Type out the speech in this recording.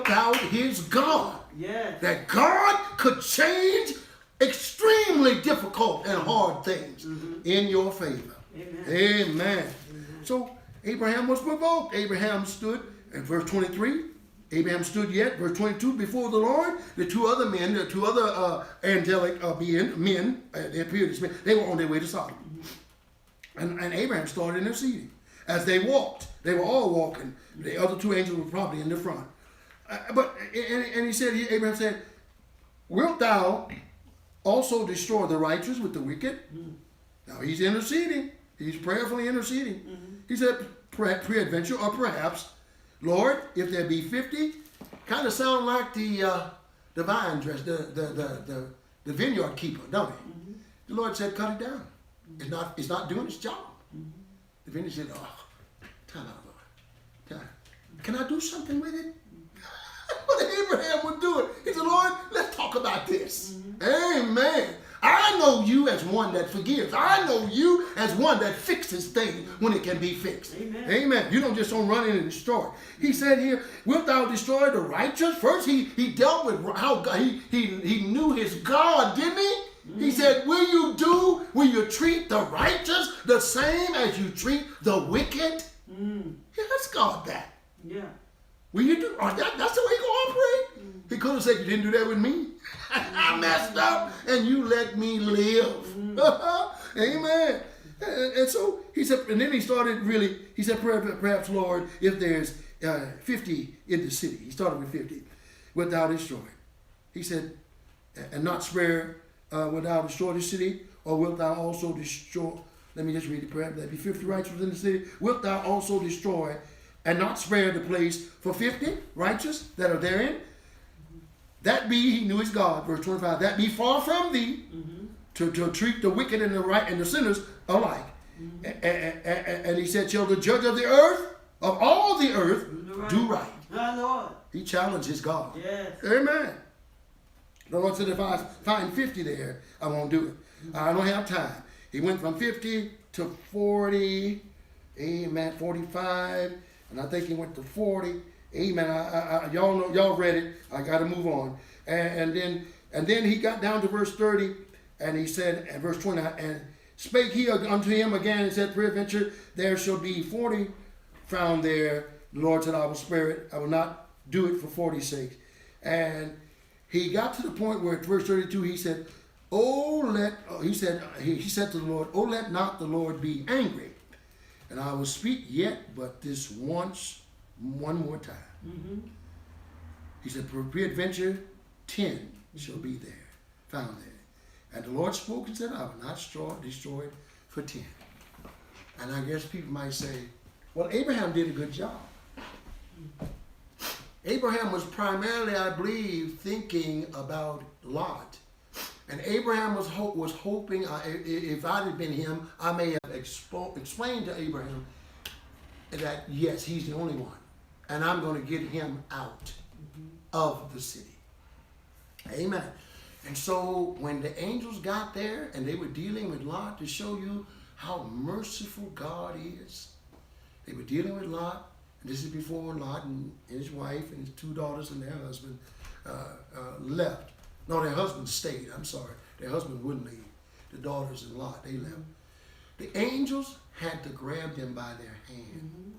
without his God. Yes. That God could change extremely difficult and hard things in your favor. Amen. Amen. So Abraham was provoked. Abraham stood, in verse 23, Abraham stood yet, verse 22, before the Lord. The two other angelic men, they appeared as men, they were on their way to Sodom. And Abraham started interceding. As they walked, they were all walking. The other two angels were probably in the front. And he said, Abraham said, wilt thou also destroy the righteous with the wicked? Now he's interceding. He's prayerfully interceding. He said, peradventure, or perhaps, Lord, if there be 50, kind of sound like the vine dress, the vineyard keeper, don't it? The Lord said, cut it down. It's not doing its job. The vineyard said, oh, time out, Lord. Time. Can I do something with it? What Abraham would do it. He said, Lord, let's talk about this. Amen. I know you as one that forgives. I know you as one that fixes things when it can be fixed. Amen. Amen. You don't just don't run in and destroy. He said here, wilt thou destroy the righteous? First, he dealt with how God, he knew his God, didn't he? He said, will you treat the righteous the same as you treat the wicked? Yeah, let's God that. Yeah. Will you do? That's the way you gonna operate. He could have said, you didn't do that with me. I messed up and you let me live. Amen. And so he said, and then he started really, he said, perhaps, Lord, if there's 50 in the city. He started with 50. Wilt thou destroy? He said, and not spare, wilt thou destroy the city? Or wilt thou also destroy, let me just read it, perhaps there be 50 righteous in the city. Wilt thou also destroy and not spare the place for 50 righteous that are therein? That be, he knew his God, verse 25, that be far from thee to treat the wicked and the right and the sinners alike. And he said, shall the judge of the earth, of all the earth, do right. My Lord. He challenged his God. Yes. Amen. The Lord said, if I find 50 there, I won't do it. I don't have time. He went from 50 to 40, amen, 45, and I think he went to 40. Amen. Y'all know, y'all read it. I got to move on. And then he got down to verse 30, and he said, and verse 20, and spake he unto him again and said, peradventure, there shall be 40 found there. The Lord said, I will spare it. I will not do it for 40's sake. And he got to the point where at verse 32, he said, he said to the Lord, oh, let not the Lord be angry, and I will speak yet but this one more time. He said, peradventure 10 shall be there, found there. And the Lord spoke and said, I will not destroy it for 10. And I guess people might say, well, Abraham did a good job. Abraham was primarily, I believe, thinking about Lot. And Abraham was hoping, if I had been him, I may have explained to Abraham that, yes, he's the only one. And I'm going to get him out of the city. Amen. And so when the angels got there and they were dealing with Lot, to show you how merciful God is, they were dealing with Lot. And this is before Lot and his wife and his 2 daughters and their husband left. No, their husband stayed. I'm sorry. Their husband wouldn't leave. The daughters and Lot, they left. The angels had to grab them by their hand